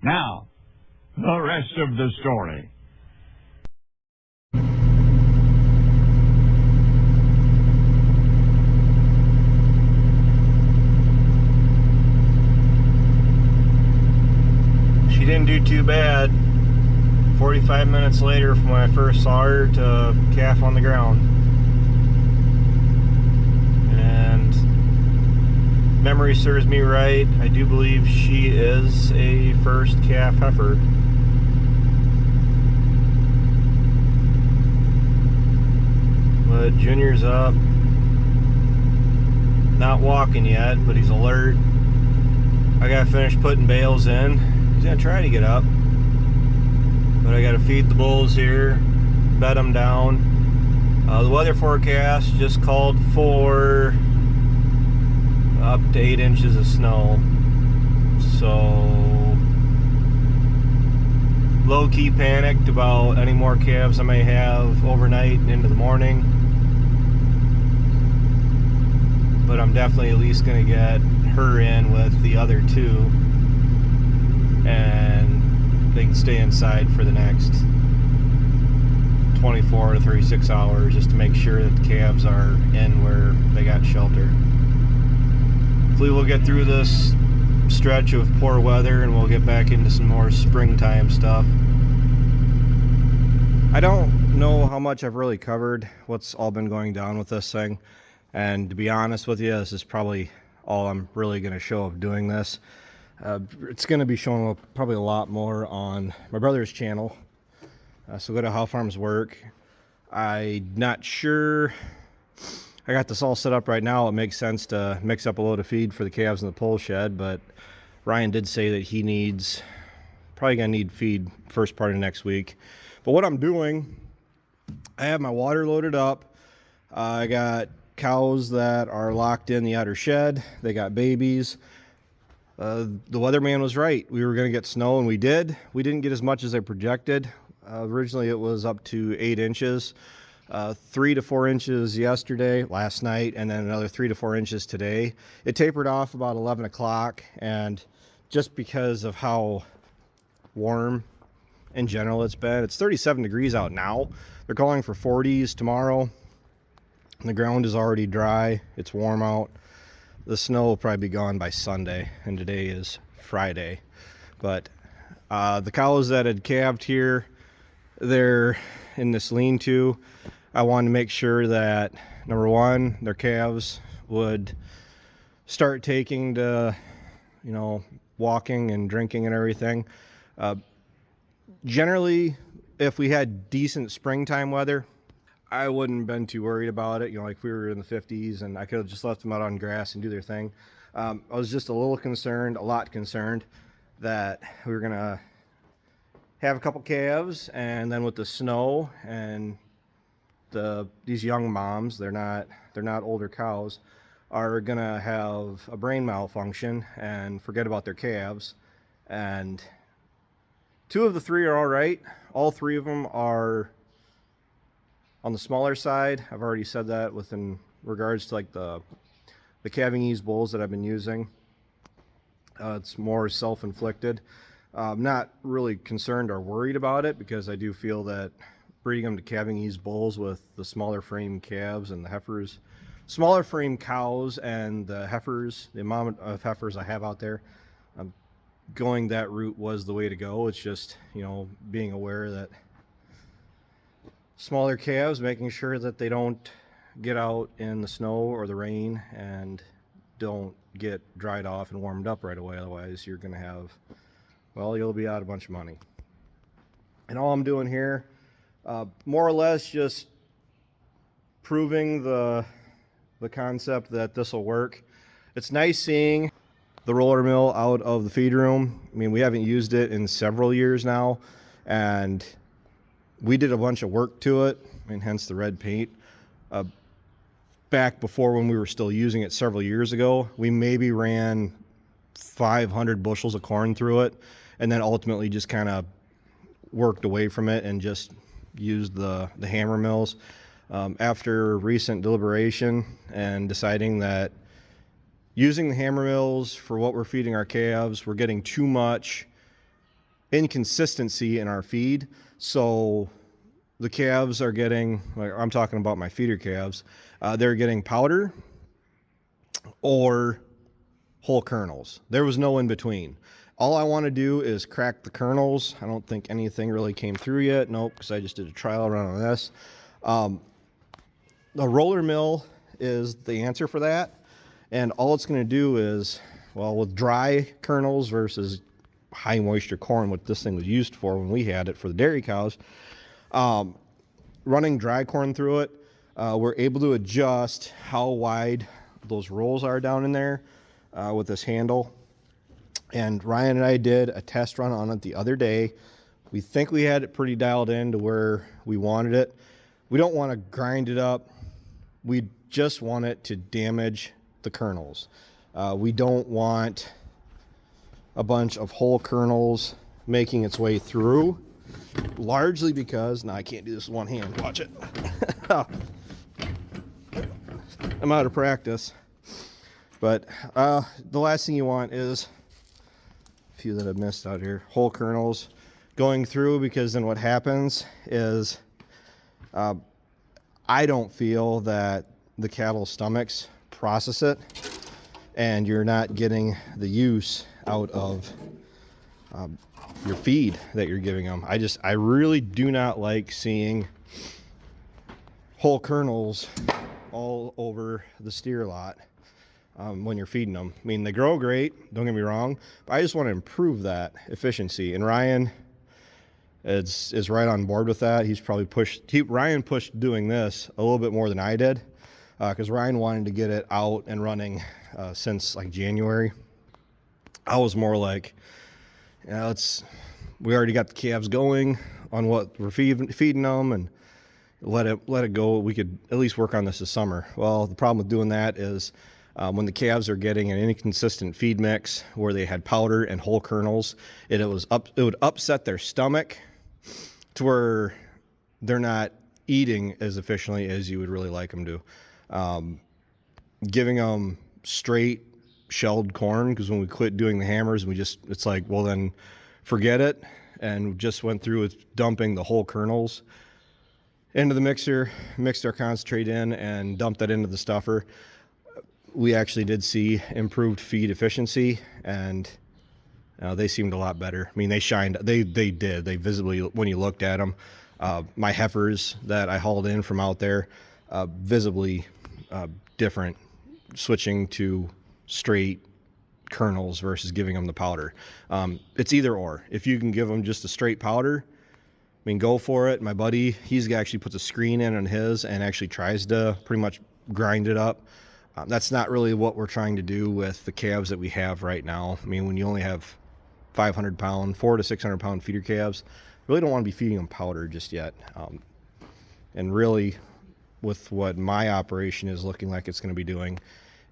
Now, the rest of the story. She didn't do too bad. 45 minutes later from when I first saw her to calf on the ground. And memory serves me right, I do believe she is a first calf heifer. But Junior's up. Not walking yet, but he's alert. I gotta finish putting bales in. He's gonna try to get up. But I gotta feed the bulls here, bed them down. The weather forecast just called for up to 8 inches of snow. So low-key panicked about any more calves I may have overnight and into the morning. But I'm definitely at least gonna get her in with the other two, and they can stay inside for the next 24 to 36 hours just to make sure that the calves are in where they got shelter. Hopefully we'll get through this stretch of poor weather and we'll get back into some more springtime stuff. I don't know how much I've really covered what's all been going down with this thing, and to be honest with you, this is probably all I'm really going to show of doing this. It's going to be showing up probably a lot more on my brother's channel, so go to How Farms Work. I'm not sure I got this all set up right now. It makes sense to mix up a load of feed for the calves in the pole shed, but Ryan did say that he needs, probably gonna need feed first part of next week. But what I'm doing, I have my water loaded up. I got cows that are locked in the outer shed. They got babies. The weatherman was right. We were going to get snow, and we did. We didn't get as much as I projected. Originally, it was up to 8 inches. 3 to 4 inches last night, and then another 3 to 4 inches today. It tapered off about 11 o'clock, and just because of how warm in general it's been, it's 37 degrees out now. They're calling for 40s tomorrow. The ground is already dry. It's warm out. The snow will probably be gone by Sunday, and today is Friday. But the cows that had calved here, they're in this lean-to. I wanted to make sure that, number one, their calves would start taking to, you know, walking and drinking and everything. Generally, if we had decent springtime weather, I wouldn't have been too worried about it. You know, like if we were in the 50s and I could have just left them out on grass and do their thing. I was just a little concerned, a lot concerned, that we were gonna have a couple calves, and then with the snow and these young moms, they're not older cows, are gonna have a brain malfunction and forget about their calves. And 2 of the 3 are all right. All 3 of them are on the smaller side. I've already said that within regards to like the calving ease bulls that I've been using. It's more self-inflicted. I'm not really concerned or worried about it, because I do feel that breeding them to calving ease bulls with the smaller frame calves and the heifers, smaller frame cows and the heifers, the amount of heifers I have out there, going that route was the way to go. It's just, you know, being aware that smaller calves, making sure that they don't get out in the snow or the rain and don't get dried off and warmed up right away. Otherwise you're gonna have, well, you'll be out a bunch of money. And all I'm doing here, more or less just proving the concept that this will work. It's nice seeing the roller mill out of the feed room. I mean, we haven't used it in several years now, and we did a bunch of work to it, and hence the red paint. Back before, when we were still using it several years ago, we maybe ran 500 bushels of corn through it, and then ultimately just kind of worked away from it and just used the hammer mills. After recent deliberation and deciding that using the hammer mills for what we're feeding our calves, we're getting too much inconsistency in our feed. So the calves are getting, like, I'm talking about my feeder calves, they're getting powder or whole kernels. There was no in between. All I want to do is crack the kernels. I don't think anything really came through yet. Nope, because I just did a trial run on this. The roller mill is the answer for that. And all it's going to do is, well, with dry kernels versus high moisture corn, what this thing was used for when we had it for the dairy cows, running dry corn through it, we're able to adjust how wide those rolls are down in there with this handle. And Ryan and I did a test run on it the other day. We think we had it pretty dialed in to where we wanted it. We don't want to grind it up. We just want it to damage the kernels. We don't want a bunch of whole kernels making its way through, largely because, now I can't do this with one hand, watch it. I'm out of practice. But the last thing you want is, a few that I've missed out here, whole kernels going through, because then what happens is I don't feel that the cattle's stomachs process it, and you're not getting the use out of your feed that you're giving them. I really do not like seeing whole kernels all over the steer lot when you're feeding them. I mean, they grow great, don't get me wrong, but I just want to improve that efficiency. And Ryan is right on board with that. Ryan pushed doing this a little bit more than I did, because Ryan wanted to get it out and running since like January. I was more like, yeah, we already got the calves going on what we're feeding them, and let it go. We could at least work on this summer. Well, the problem with doing that is when the calves are getting an inconsistent feed mix where they had powder and whole kernels, it would upset their stomach to where they're not eating as efficiently as you would really like them to. Giving them straight shelled corn, because when we quit doing the hammers, it's like, well, then forget it, and just went through with dumping the whole kernels into the mixer, mixed our concentrate in, and dumped that into the stuffer. We actually did see improved feed efficiency, and they seemed a lot better. I mean, they shined. They did. They visibly, when you looked at them, my heifers that I hauled in from out there, visibly different, switching to straight kernels versus giving them the powder. It's either or. If you can give them just a straight powder, I mean, go for it. My buddy, he's actually puts a screen in on his and actually tries to pretty much grind it up. That's not really what we're trying to do with the calves that we have right now. I mean, when you only have 500-pound, 400 to 600-pound feeder calves, really don't want to be feeding them powder just yet. And really, with what my operation is looking like it's going to be doing,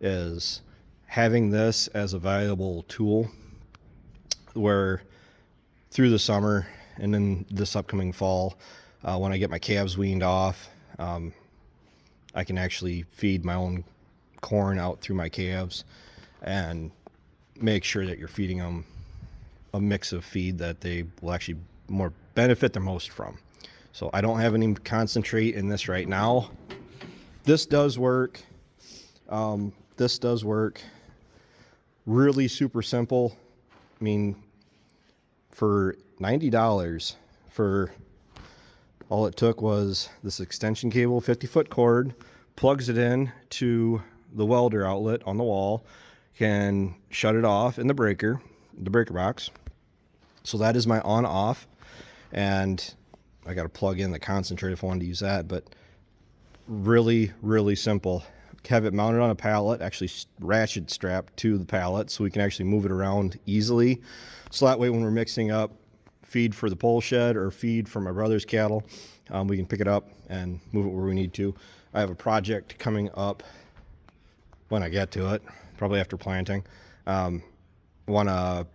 is having this as a valuable tool where through the summer and then this upcoming fall, when I get my calves weaned off, I can actually feed my own corn out through my calves and make sure that you're feeding them a mix of feed that they will actually more benefit the most from. So I don't have any concentrate in this right now. This does work. This does work. Really super simple. I mean, for $90, for all it took was this extension cable, 50-foot cord, plugs it in to the welder outlet on the wall, can shut it off in the breaker box. So that is my on off, and I got to plug in the concentrate if I wanted to use that. But really, really simple. Have it mounted on a pallet, actually ratchet strapped to the pallet, so we can actually move it around easily. So that way when we're mixing up feed for the pole shed or feed for my brother's cattle, we can pick it up and move it where we need to. I have a project coming up when I get to it, probably after planting. Want to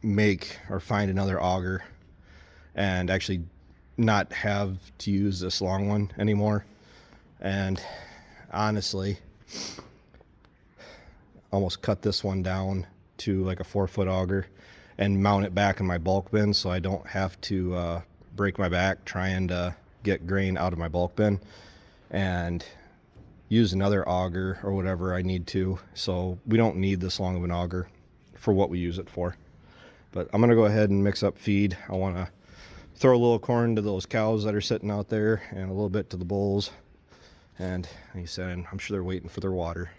make or find another auger and actually not have to use this long one anymore. And honestly, almost cut this one down to like a 4-foot auger and mount it back in my bulk bin so I don't have to break my back trying to get grain out of my bulk bin, and use another auger or whatever I need to. So we don't need this long of an auger for what we use it for. But I'm gonna go ahead and mix up feed. I want to throw a little corn to those cows that are sitting out there and a little bit to the bulls, and like I said, I'm sure they're waiting for their water.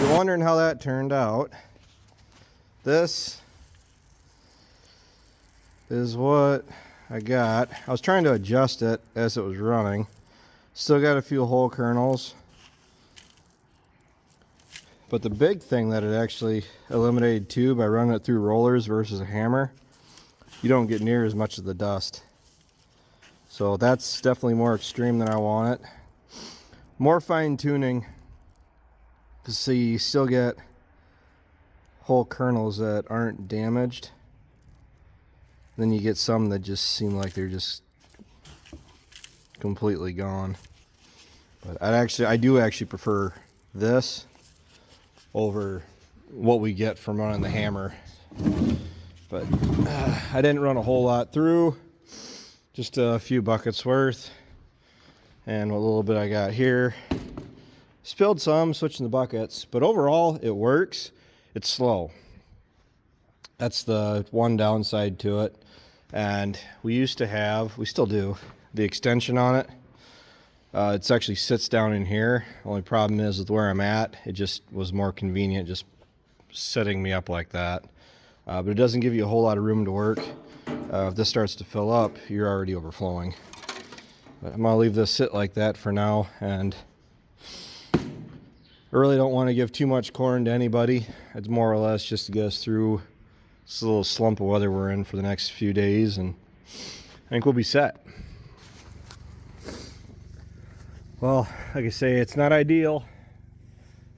You're wondering how that turned out. This is what I got. I was trying to adjust it as it was running. Still got a few whole kernels. But the big thing that it actually eliminated too, by running it through rollers versus a hammer, you don't get near as much of the dust. So that's definitely more extreme than I want it. More fine tuning. So you still get whole kernels that aren't damaged. Then you get some that just seem like they're just completely gone. But I do actually prefer this over what we get from running the hammer. But I didn't run a whole lot through, just a few buckets worth. And what little bit I got here, spilled some switching the buckets, but overall it works. It's slow. That's the one downside to it. And we still do, the extension on it. It's actually sits down in here. Only problem is with where I'm at, it just was more convenient just setting me up like that. But it doesn't give you a whole lot of room to work. If this starts to fill up, you're already overflowing. But I'm gonna leave this sit like that for now, and I really don't want to give too much corn to anybody. It's more or less just to get us through this little slump of weather we're in for the next few days, and I think we'll be set. Well, like I say, it's not ideal,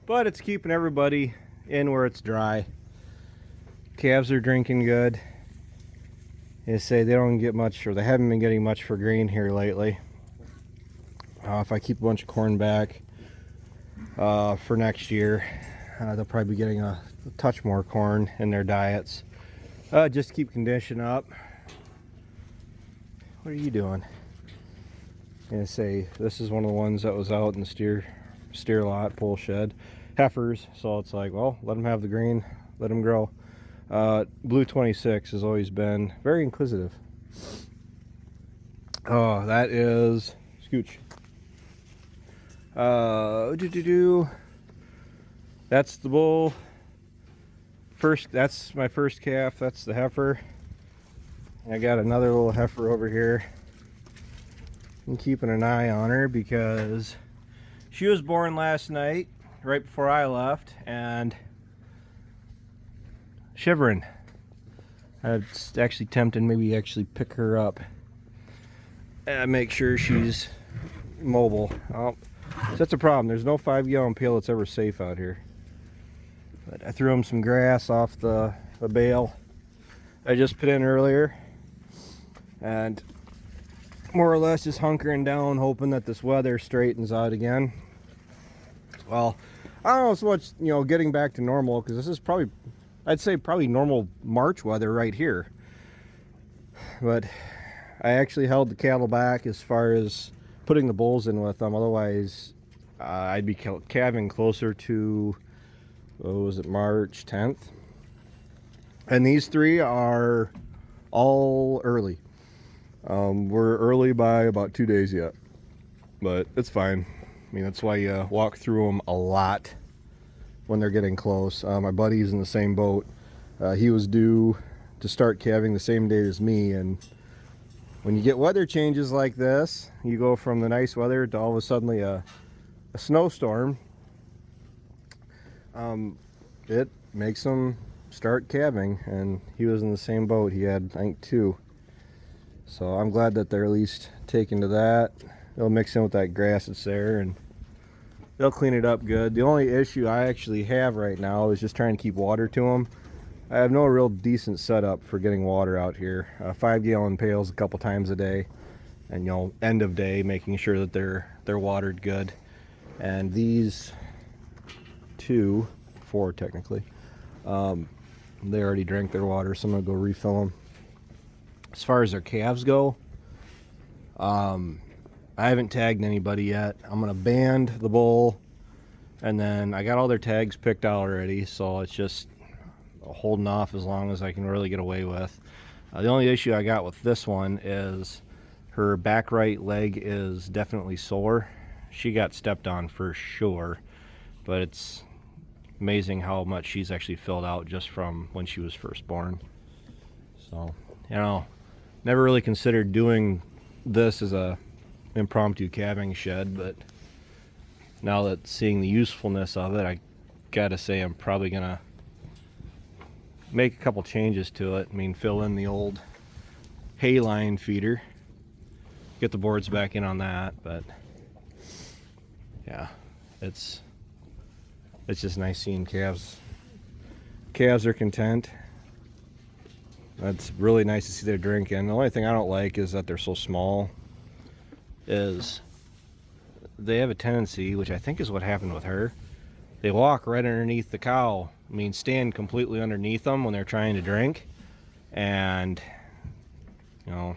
but it's keeping everybody in where it's dry. Calves are drinking good. They say they don't get much, or they haven't been getting much for grain here lately. If I keep a bunch of corn back for next year, they'll probably be getting a touch more corn in their diets. Just to keep condition up. What are you doing? And say this is one of the ones that was out in the steer lot, pole shed, heifers. So it's like, well, let them have the grain, let them grow. Blue 26 has always been very inquisitive. Oh, that is Scooch. That's the bull. That's my first calf. That's the heifer. I got another little heifer over here. I'm keeping an eye on her because she was born last night, right before I left, and shivering. I was actually tempted maybe actually pick her up and make sure she's mobile. Oh, so that's a problem. There's no 5-gallon pail that's ever safe out here. But I threw him some grass off the bale I just put in earlier, and more or less just hunkering down, hoping that this weather straightens out again. Well, I don't know so much, getting back to normal, because this is probably, I'd say probably normal March weather right here. But I actually held the cattle back as far as putting the bulls in with them. Otherwise, I'd be calving closer to, what was it, March 10th. And these three are all early. We're early by about 2 days yet, but it's fine. I mean, that's why you walk through them a lot when they're getting close. My buddy's in the same boat. He was due to start calving the same day as me, and when you get weather changes like this, you go from the nice weather to all of a sudden a snowstorm. It makes them start calving, and he was in the same boat. He had, I think, 2. So I'm glad that they're at least taken to that. They'll mix in with that grass that's there, and they'll clean it up good. The only issue I actually have right now is just trying to keep water to them. I have no real decent setup for getting water out here. 5-gallon pails a couple times a day, and you know, end of day, making sure that they're watered good. And these 4 technically, they already drank their water, so I'm gonna go refill them. As far as their calves go, I haven't tagged anybody yet. I'm gonna band the bull, and then I got all their tags picked out already, so it's just holding off as long as I can really get away with. The only issue I got with this one is her back right leg is definitely sore. She got stepped on for sure, but it's amazing how much she's actually filled out just from when she was first born. So, you know, never really considered doing this as a impromptu calving shed, but now that seeing the usefulness of it, I gotta say I'm probably gonna make a couple changes to it. I mean, fill in the old hay line feeder, get the boards back in on that, but yeah, it's just nice seeing calves are content. That's really nice to see they're drinking. The only thing I don't like is that they're so small, is they have a tendency, which I think is what happened with her, they walk right underneath the cow. I mean, stand completely underneath them when they're trying to drink, and you know,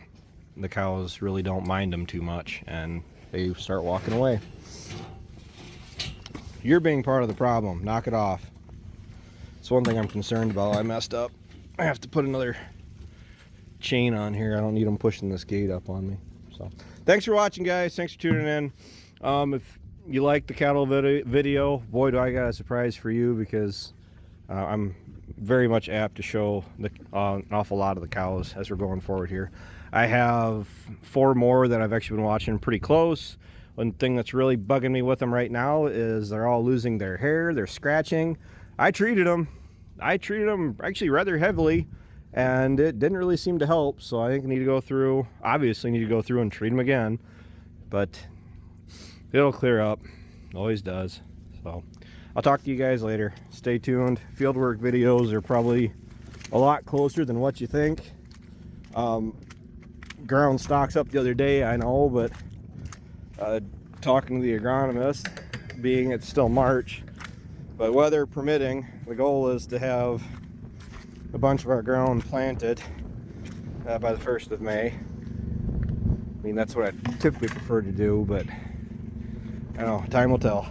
the cows really don't mind them too much, and they start walking away. You're being part of the problem. Knock it off. It's one thing I'm concerned about. I messed up. I have to put another chain on here. I don't need them pushing this gate up on me. So thanks for watching, guys. Thanks for tuning in. If you like the cattle video, boy, do I got a surprise for you, because I'm very much apt to show an awful lot of the cows as we're going forward here. I have 4 more that I've actually been watching pretty close. One thing that's really bugging me with them right now is they're all losing their hair, they're scratching. I treated them actually rather heavily, and it didn't really seem to help. So I think I need to go through, obviously need to go through and treat them again, but it'll clear up. It always does. So I'll talk to you guys later. Stay tuned. Fieldwork videos are probably a lot closer than what you think. Ground stocks up the other day, I know, but talking to the agronomist, being it's still March, but weather permitting, the goal is to have a bunch of our ground planted by the 1st of May. I mean, that's what I typically prefer to do, but I don't know, time will tell.